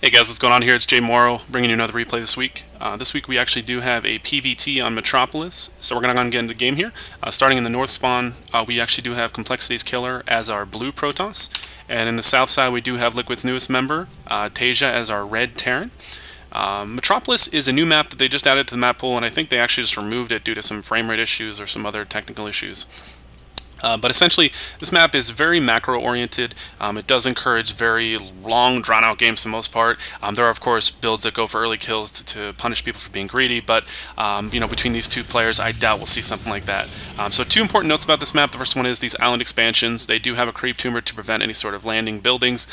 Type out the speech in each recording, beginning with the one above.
Hey guys, what's going on here? It's Jay Morrow bringing you another replay this week. This week we actually do have a PvT on Metropolis, so we're going to get into the game here. Starting in the north spawn, we actually do have coL.Killer as our blue Protoss, and in the south side we do have Liquid's newest member, Taeja, as our red Terran. Metropolis is a new map that they just added to the map pool, and I think they actually just removed it due to some frame rate issues or some other technical issues. But essentially, this map is very macro-oriented. It does encourage very long, drawn-out games for the most part. There are, of course, builds that go for early kills to punish people for being greedy, but you know, between these two players, I doubt we'll see something like that. So two important notes about this map. The first one is these island expansions. They do have a creep tumor to prevent any sort of landing buildings,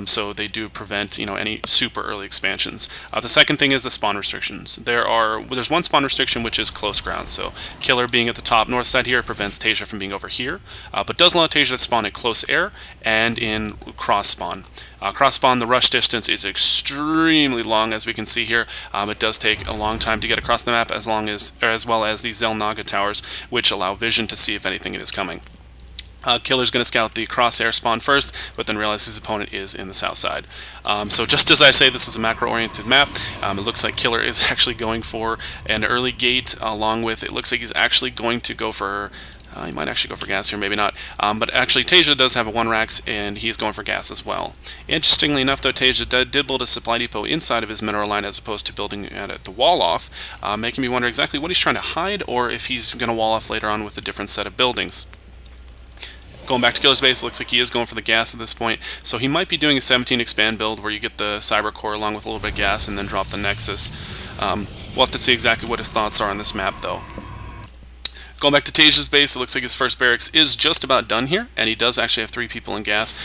so they do prevent, you know, any super early expansions. The second thing is the spawn restrictions. There's one spawn restriction, which is close ground. So Killer being at the top north side here prevents Taeja from being over here. But does allow Taeja to spawn in close air and in cross spawn. Cross spawn, the rush distance is extremely long, as we can see here. It does take a long time to get across the map, as well as these Zelnaga towers, which allow vision to see if anything is coming. Killer's going to scout the crosshair spawn first, but then realize his opponent is in the south side. So just as I say, this is a macro-oriented map. It looks like Killer is actually going for an early gate, along with, it looks like he's actually going to go for, he might actually go for gas here, maybe not. But actually, Taeja does have a 1-Rax, and he's going for gas as well. Interestingly enough, though, Taeja did build a supply depot inside of his mineral line as opposed to building it at the wall off, making me wonder exactly what he's trying to hide, or if he's going to wall off later on with a different set of buildings. Going back to Killer's base, looks like he is going for the gas at this point, so he might be doing a 17 expand build where you get the cyber core along with a little bit of gas and then drop the Nexus. We'll have to see exactly what his thoughts are on this map, though. Going back to Taeja's base, it looks like his first barracks is just about done here, and he does actually have 3 people in gas,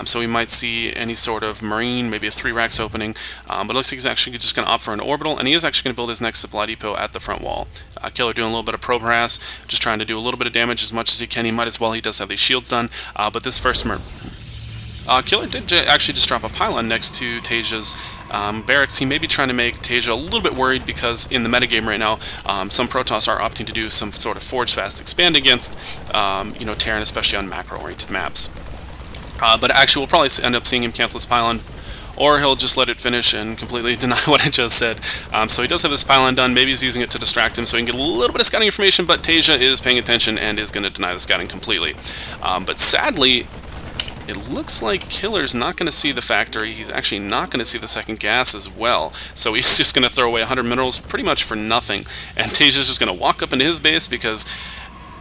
so we might see any sort of marine, maybe a 3-Rax opening, but it looks like he's actually just going to opt for an orbital, and he is actually going to build his next supply depot at the front wall. Killer doing a little bit of probe harass, just trying to do a little bit of damage as much as he can. He might as well, he does have these shields done, but this first Killer did actually just drop a pylon next to Taeja's barracks. He may be trying to make Taeja a little bit worried because in the metagame right now, some Protoss are opting to do some sort of forge fast expand against, you know, Terran, especially on macro-oriented maps. But actually, we'll probably end up seeing him cancel his pylon, or he'll just let it finish and completely deny what I just said. So he does have this pylon done. Maybe he's using it to distract him so he can get a little bit of scouting information, but Taeja is paying attention and is going to deny the scouting completely. But sadly, it looks like Killer's not going to see the factory. He's actually not going to see the second gas as well. So he's just going to throw away 100 minerals pretty much for nothing. And Taeja's just going to walk up into his base because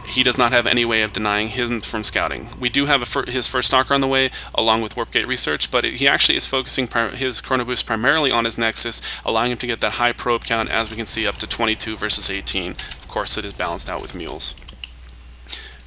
he does not have any way of denying him from scouting. We do have his first Stalker on the way, along with Warp Gate research, but he actually is focusing his Chrono Boost primarily on his Nexus, allowing him to get that high probe count, as we can see, up to 22 versus 18. Of course, it is balanced out with mules.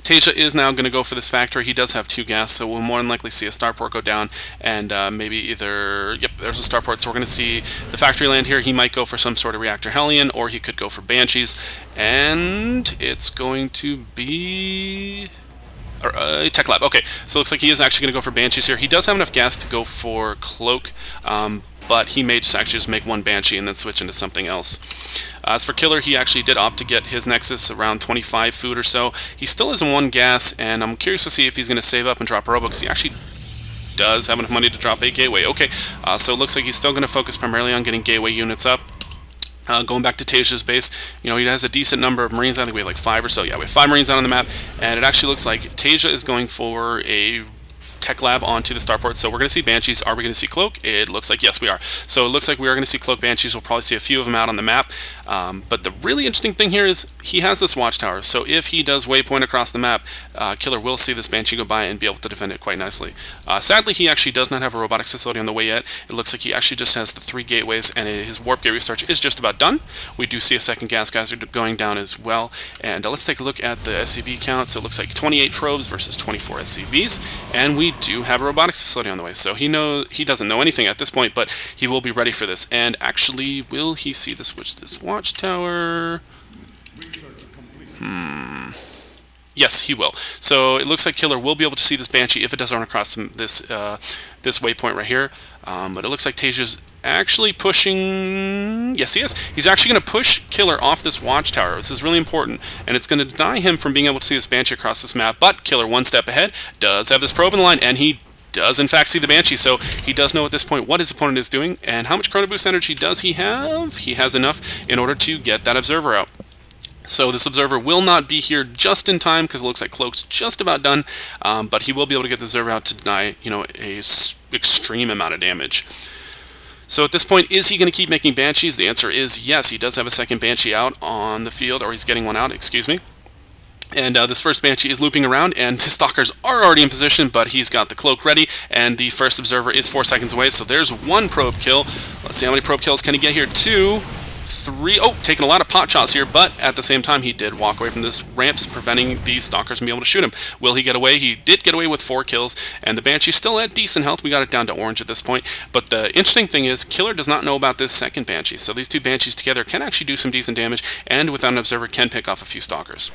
Taeja is now going to go for this factory. He does have 2 gas, so we'll more than likely see a starport go down, and maybe either, yep, there's a starport, so we're going to see the factory land here. He might go for some sort of reactor Hellion, or he could go for Banshees, and it's going to be Tech Lab. Okay, so it looks like he is actually going to go for Banshees here. He does have enough gas to go for Cloak, but he may just actually just make 1 Banshee and then switch into something else. As for Killer, he actually did opt to get his Nexus around 25 food or so. He still has 1 gas, and I'm curious to see if he's going to save up and drop a Robo, because he actually does have enough money to drop a Gateway. Okay, so it looks like he's still going to focus primarily on getting Gateway units up. Going back to Taeja's base, you know, he has a decent number of Marines. I think we have like 5 or so. Yeah, we have 5 Marines out on the map, and it actually looks like Taeja is going for a Tech Lab onto the starport, so we're going to see Banshees. Are we going to see Cloak? It looks like yes, we are. So it looks like we are going to see Cloak Banshees. We'll probably see a few of them out on the map. But the really interesting thing here is he has this watchtower, so if he does waypoint across the map, Killer will see this Banshee go by and be able to defend it quite nicely. Sadly, he actually does not have a robotics facility on the way yet. It looks like he actually just has the 3 gateways, and his Warp Gate research is just about done. We do see a second gas geyser going down as well. And let's take a look at the SCV count. So it looks like 28 probes versus 24 SCVs, and we do have a robotics facility on the way. So he doesn't know anything at this point, but he will be ready for this. And actually, will he see the switch this watchtower? Yes, he will. So it looks like Killer will be able to see this Banshee if it does run across this this waypoint right here. But it looks like Taeja's actually pushing. Yes, he is. He's actually going to push Killer off this watchtower. This is really important, and it's going to deny him from being able to see this Banshee across this map. But Killer, 1 step ahead, does have this probe in the line, and he does in fact see the Banshee, so he does know at this point what his opponent is doing. And how much Chrono Boost energy does he have? He has enough in order to get that Observer out. So this Observer will not be here just in time because it looks like Cloak's just about done, but he will be able to get the Observer out to deny, you know, a extreme amount of damage. So at this point, is he going to keep making Banshees? The answer is yes. He does have a second Banshee out on the field, or he's getting one out, excuse me. And this first Banshee is looping around, and the Stalkers are already in position, but he's got the Cloak ready, and the first Observer is 4 seconds away, so there's one probe kill. Let's see how many probe kills can he get here. 2, 3, oh, taking a lot of pot shots here, but at the same time, he did walk away from this ramps, preventing these Stalkers from being able to shoot him. Will he get away? He did get away with 4 kills, and the Banshee's still at decent health. We got it down to orange at this point, but the interesting thing is, Killer does not know about this second Banshee, so these two Banshees together can actually do some decent damage, and without an Observer, can pick off a few Stalkers.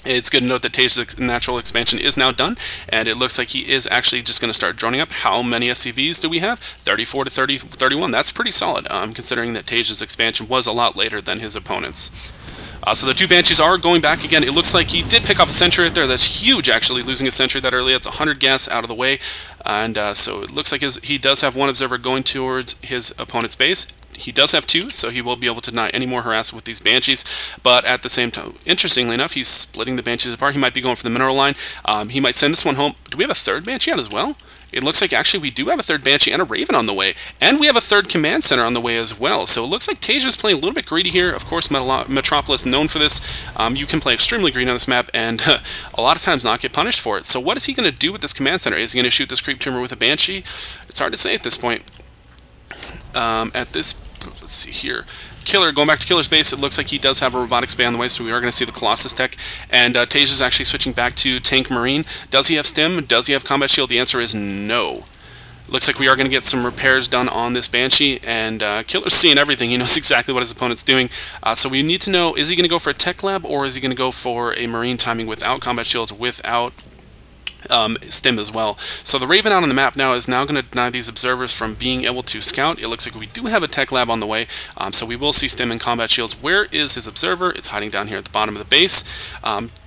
It's good to note that Taeja's natural expansion is now done, and it looks like he is actually just going to start droning up. How many SCVs do we have? 34 to 31. That's pretty solid, considering that Taeja's expansion was a lot later than his opponent's. So the two Banshees are going back again. It looks like he did pick off a sentry right there. That's huge, actually, losing a sentry that early. It's 100 gas out of the way, and so it looks like he does have one Observer going towards his opponent's base. He does have 2, so he will be able to deny any more harassment with these Banshees, but at the same time, interestingly enough, he's splitting the Banshees apart. He might be going for the mineral line. He might send this one home. Do we have a third Banshee out as well? It looks like actually we do have a third Banshee and a Raven on the way, and we have a third command center on the way as well. So it looks like Taeja's playing a little bit greedy here. Of course, Metropolis known for this. You can play extremely greedy on this map and a lot of times not get punished for it. So what is he going to do with this command center? Is he going to shoot this creep tumor with a Banshee? It's hard to say at this point. Let's see here. Killer, going back to Killer's base, it looks like he does have a robotic spay on the way, so we are going to see the Colossus tech. And Taeja's actually switching back to Tank Marine. Does he have Stim? Does he have Combat Shield? The answer is no. Looks like we are going to get some repairs done on this Banshee, and Killer's seeing everything. He knows exactly what his opponent's doing. So we need to know, is he going to go for a Tech Lab, or is he going to go for a Marine timing without Combat Shields, without Stim as well. So the Raven out on the map now is now going to deny these Observers from being able to scout. It looks like we do have a Tech Lab on the way, so we will see Stim and Combat Shields. Where is his Observer? It's hiding down here at the bottom of the base.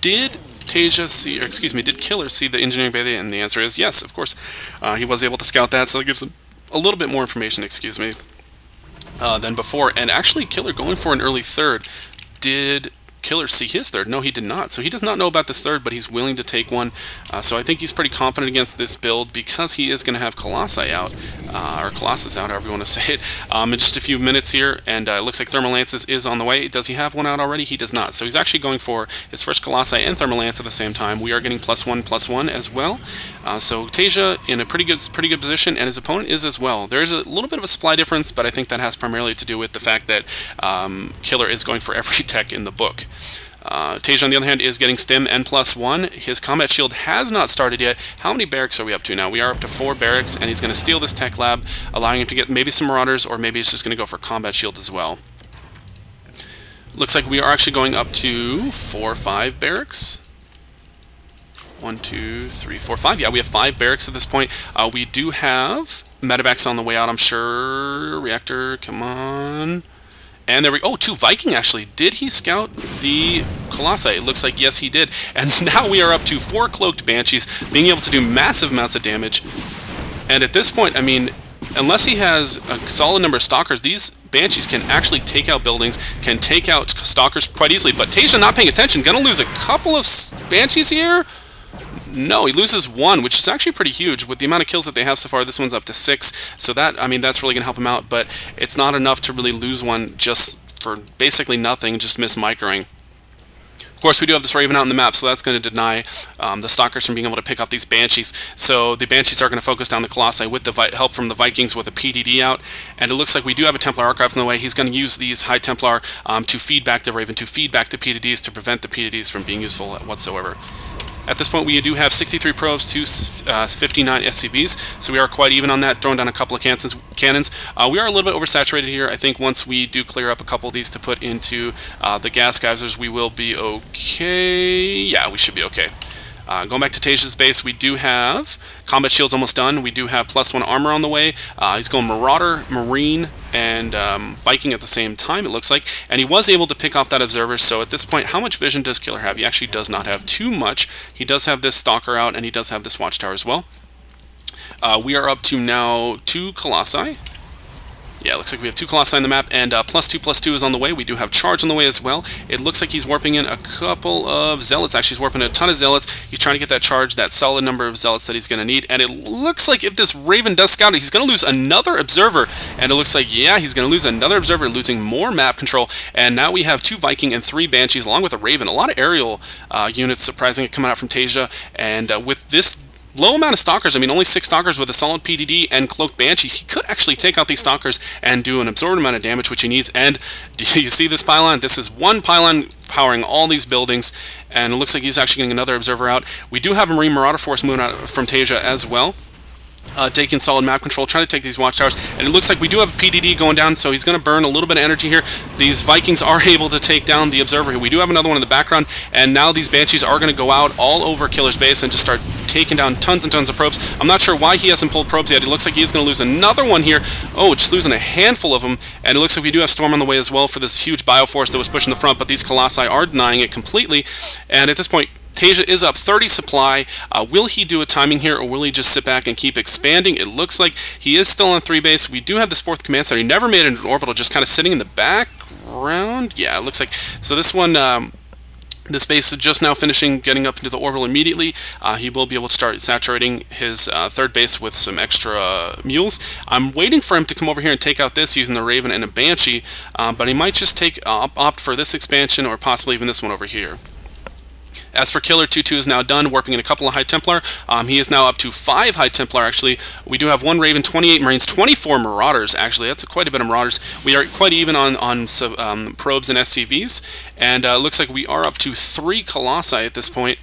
Did Taeja see, or excuse me, did Killer see the Engineering Bay? And the answer is yes, of course. He was able to scout that, so it gives him a little bit more information, excuse me, than before. And actually, Killer going for an early third. Did Killer see his third? No, he did not. So he does not know about this third, but he's willing to take one. So I think he's pretty confident against this build because he is going to have Colossi out, or Colossus out, however you want to say it, in just a few minutes here. And it looks like Thermal Lances is on the way. Does he have one out already? He does not. So he's actually going for his first Colossi and Thermal Lance at the same time. We are getting +1/+1 as well. So Taeja in a pretty good position, and his opponent is as well. There is a little bit of a supply difference, but I think that has primarily to do with the fact that Killer is going for every tech in the book. Taeja, on the other hand, is getting Stim and +1. His Combat Shield has not started yet. How many barracks are we up to now? We are up to 4 barracks, and he's going to steal this Tech Lab, allowing him to get maybe some Marauders, or maybe he's just going to go for Combat Shield as well. Looks like we are actually going up to 4 or 5 barracks. 1, 2, 3, 4, 5. Yeah, we have 5 barracks at this point. We do have Medevacs on the way out, I'm sure. Reactor, come on. And there we go. Oh, 2 Viking, actually. Did he scout the Colossi? It looks like yes, he did. And now we are up to 4 Cloaked Banshees, being able to do massive amounts of damage. And at this point, I mean, unless he has a solid number of Stalkers, these Banshees can actually take out buildings, can take out Stalkers quite easily. But Taeja not paying attention. Gonna lose a couple of Banshees here? No, he loses 1, which is actually pretty huge. With the amount of kills that they have so far, this one's up to 6. So that, I mean, that's really going to help him out, but it's not enough to really lose one just for basically nothing, just miss-microing. Of course, we do have this Raven out on the map, so that's going to deny the Stalkers from being able to pick up these Banshees. So the Banshees are going to focus down the Colossi with the help from the Vikings with a PDD out. And it looks like we do have a Templar Archives on the way. He's going to use these High Templar to feed back the Raven, to feed back the PDDs, to prevent the PDDs from being useful whatsoever. At this point, we do have 63 probes to 59 SCVs, so we are quite even on that, throwing down a couple of cannons. We are a little bit oversaturated here. I think once we do clear up a couple of these to put into the gas geysers, we will be okay. Yeah, we should be okay. Going back to Taeja's base, we do have Combat Shield's almost done. We do have +1 armor on the way. He's going Marauder, Marine, and Viking at the same time, it looks like. And he was able to pick off that Observer, so at this point, how much vision does Killer have? He actually does not have too much. He does have this Stalker out, and he does have this Watchtower as well. We are up to now 2 Colossi. Yeah, it looks like we have 2 Colossi on the map, and +2/+2 is on the way. We do have Charge on the way as well. It looks like he's warping in a couple of Zealots. Actually, he's warping a ton of Zealots. He's trying to get that Charge, that solid number of Zealots that he's going to need. And it looks like if this Raven does scout it, he's going to lose another Observer. And it looks like, yeah, he's going to lose another Observer, losing more map control. And now we have 2 Viking and 3 Banshees, along with a Raven. A lot of aerial units, surprisingly, coming out from Taeja. And with this low amount of Stalkers, I mean only 6 Stalkers with a solid PDD and Cloaked Banshees, he could actually take out these Stalkers and do an absorbed amount of damage, which he needs. And do you see this pylon? This is one pylon powering all these buildings, and it looks like he's actually getting another Observer out. We do have a Marine Marauder Force moving out from Taeja as well. Taking solid map control, trying to take these watchtowers, and it looks like we do have a PDD going down, so he's going to burn a little bit of energy here. These Vikings are able to take down the Observer here. We do have another one in the background, and now these Banshees are going to go out all over Killer's base and just start taking down tons and tons of probes. I'm not sure why he hasn't pulled probes yet. It looks like he is going to lose another one here. Oh, just losing a handful of them, and it looks like we do have Storm on the way as well for this huge Bioforce that was pushing the front, but these Colossi are denying it completely, and at this point, Taeja is up 30 supply. Will he do a timing here, or will he just sit back and keep expanding? It looks like he is still on 3 base. We do have this 4th command center. He never made it an orbital, just kind of sitting in the background. Yeah, it looks like. So this one, this base is just now finishing, getting up into the orbital immediately. He will be able to start saturating his 3rd base with some extra mules. I'm waiting for him to come over here and take out this using the Raven and a Banshee, but he might just opt for this expansion, or possibly even this one over here. As for Killer, 2/2 is now done, warping in a couple of High Templar. He is now up to 5 High Templar, actually. We do have 1 Raven, 28 Marines, 24 Marauders, actually. That's quite a bit of Marauders. We are quite even on probes and SCVs, and looks like we are up to 3 Colossi at this point.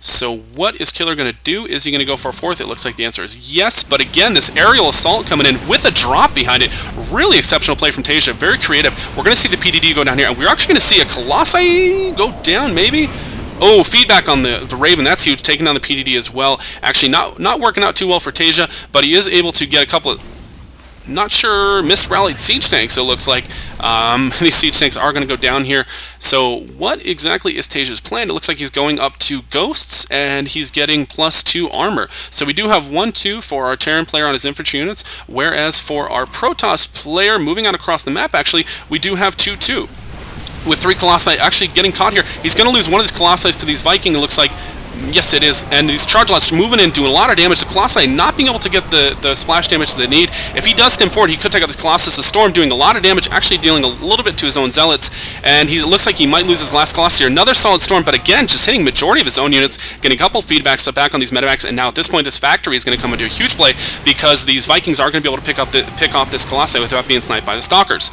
So what is Killer going to do? Is he going to go for a 4th? It looks like the answer is yes, but again, this aerial assault coming in with a drop behind it. Really exceptional play from Taeja, very creative. We're going to see the PDD go down here, and we're actually going to see a Colossi go down, maybe? Oh, feedback on the Raven, that's huge, taking down the PDD as well. Actually, not working out too well for Taeja, but he is able to get a couple of, not sure, misrallied siege tanks, it looks like. These siege tanks are going to go down here. So what exactly is Taeja's plan? It looks like he's going up to Ghosts, and he's getting +2 armor. So we do have 1/2 for our Terran player on his infantry units, whereas for our Protoss player, moving out across the map, actually, we do have 2/2. With 3 Colossi actually getting caught here. He's going to lose one of these Colossi to these Viking, it looks like. Yes, it is. And these charge lots moving in, doing a lot of damage. The Colossi not being able to get the splash damage that they need. If he does stem forward, he could take out the Colossus. The Storm doing a lot of damage, actually dealing a little bit to his own Zealots. And it looks like he might lose his last Colossus here. Another solid Storm, but again, just hitting majority of his own units, getting a couple feedbacks back on these medevacs. And now at this point, this factory is going to come into a huge play, because these Vikings are going to be able to pick off this Colossi without being sniped by the Stalkers.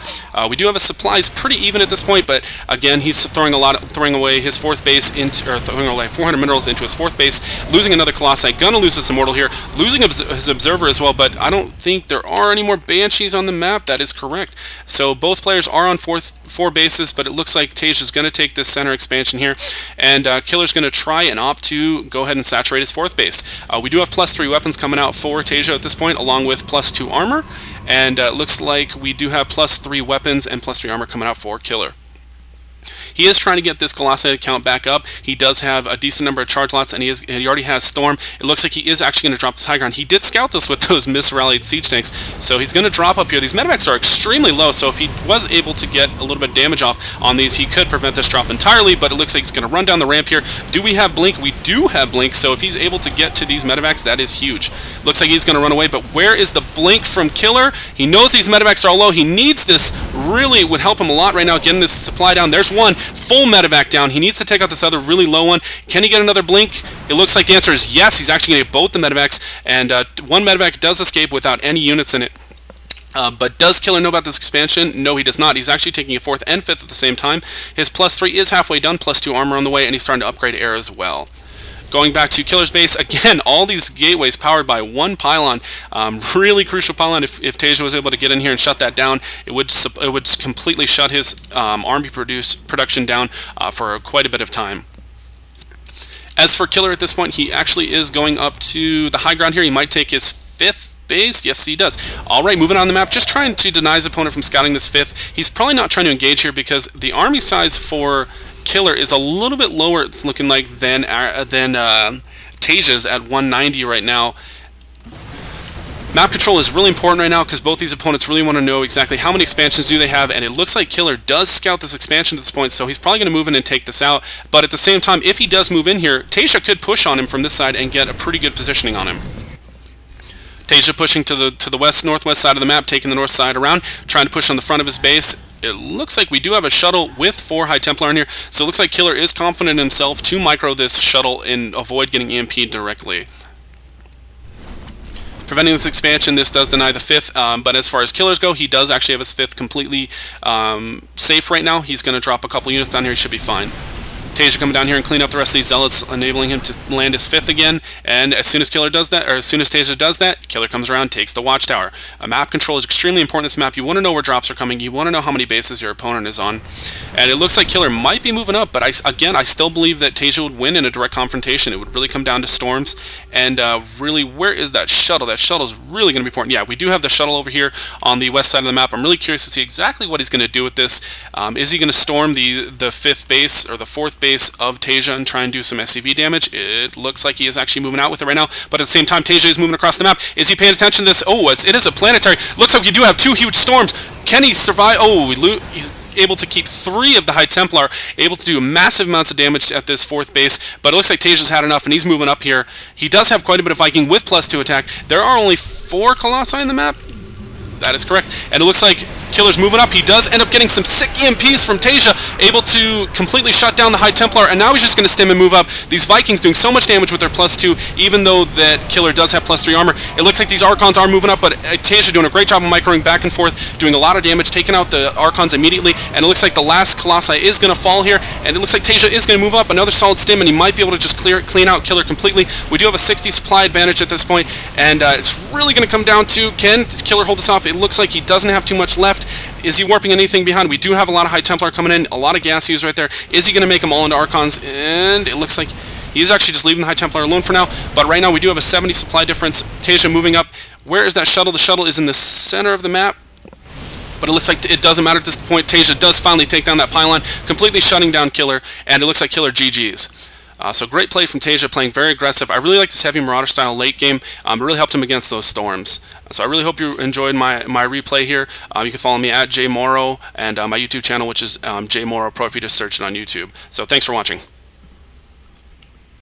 We do have a supplies pretty even at this point, but again, he's throwing away his 4th base throwing away 400 minerals into his 4th base. Losing another Colossi, gonna lose this Immortal here, losing his Observer as well, but I don't think there are any more Banshees on the map. That is correct. So both players are on 4 bases, but it looks like Taeja's gonna take this center expansion here, and Killer's gonna try and opt to go ahead and saturate his 4th base. We do have +3 weapons coming out for Taeja at this point, along with +2 armor, and looks like we do have +3 weapons and +3 armor coming out for Killer. He is trying to get this Colossi count back up. He does have a decent number of charge lots, and he already has Storm. It looks like he is actually going to drop this high ground. He did scout this with those misrallied siege tanks, so he's going to drop up here. These medevacs are extremely low, so if he was able to get a little bit of damage off on these, he could prevent this drop entirely, but it looks like he's going to run down the ramp here. Do we have Blink? We do have Blink, so if he's able to get to these medevacs, that is huge. Looks like he's going to run away, but where is the Blink from Killer? He knows these medevacs are all low. He needs this. Really would help him a lot right now, getting this supply down. There's one. Full medevac down. He needs to take out this other really low one. Can he get another Blink? It looks like the answer is yes. He's actually going to get both the medevacs, and one medevac does escape without any units in it. But does Killer know about this expansion? No, he does not. He's actually taking a 4th and 5th at the same time. His +3 is halfway done, +2 armor on the way, and he's starting to upgrade air as well. Going back to Killer's base, again, all these gateways powered by 1 pylon. Really crucial pylon. If Taeja was able to get in here and shut that down, it would completely shut his army production down for quite a bit of time. As for Killer at this point, he actually is going up to the high ground here. He might take his 5th base. Yes, he does. All right, moving on the map, just trying to deny his opponent from scouting this 5th. He's probably not trying to engage here because the army size for Killer is a little bit lower, it's looking like, than Taeja's at 190 right now. Map control is really important right now because both these opponents really want to know exactly how many expansions do they have, and it looks like Killer does scout this expansion at this point, so he's probably going to move in and take this out. But at the same time, if he does move in here, Taeja could push on him from this side and get a pretty good positioning on him. Taeja pushing to the west-northwest side of the map, taking the north side around, trying to push on the front of his base. It looks like we do have a shuttle with 4 High Templar in here, so it looks like Killer is confident in himself to micro this shuttle and avoid getting EMP'd directly. Preventing this expansion, this does deny the 5th, but as far as Killers go, he does actually have his 5th completely safe right now. He's going to drop a couple units down here, he should be fine. Taeja coming down here and clean up the rest of these zealots, enabling him to land his 5th again. And as soon as Killer does that, or as soon as Taeja does that, Killer comes around, takes the watchtower. Map control is extremely important in this map. You want to know where drops are coming. You want to know how many bases your opponent is on. And it looks like Killer might be moving up, but I still believe that Taeja would win in a direct confrontation. It would really come down to storms. And really, where is that shuttle? That shuttle is really going to be important. Yeah, we do have the shuttle over here on the west side of the map. I'm really curious to see exactly what he's going to do with this. Is he going to storm the 5th base or the 4th base of Taeja and try and do some SCV damage? It looks like he is actually moving out with it right now, but at the same time Taeja is moving across the map. Is he paying attention to this? Oh, it is a planetary. Looks like you do have 2 huge storms. Can he survive? Oh, he's able to keep 3 of the High Templar, able to do massive amounts of damage at this 4th base, but it looks like Taeja's had enough and he's moving up here. He does have quite a bit of Viking with +2 attack. There are only 4 Colossi in the map. That is correct. And it looks like Killer's moving up. He does end up getting some sick EMPs from Taeja, able to completely shut down the High Templar, and now he's just going to stim and move up. These Vikings doing so much damage with their +2, even though that Killer does have +3 armor. It looks like these Archons are moving up, but Taeja doing a great job of microing back and forth, doing a lot of damage, taking out the Archons immediately, and it looks like the last Colossi is going to fall here, and it looks like Taeja is going to move up. Another solid stim, and he might be able to just clean out Killer completely. We do have a 60 supply advantage at this point, and it's really going to come down to, can Killer hold this off? It looks like he doesn't have too much left. Is he warping anything behind? We do have a lot of High Templar coming in, a lot of gas users right there. Is he going to make them all into Archons? And it looks like he's actually just leaving the High Templar alone for now. But right now we do have a 70 supply difference. Taeja moving up. Where is that shuttle? The shuttle is in the center of the map. But it looks like it doesn't matter at this point. Taeja does finally take down that pylon, completely shutting down Killer. And it looks like Killer GG's. So great play from Taeja, playing very aggressive. I really like this heavy Marauder style late game. It really helped him against those storms. So I really hope you enjoyed my replay here. You can follow me at JMorrow and my YouTube channel, which is JMorrow Pro if you just search it on YouTube. So thanks for watching.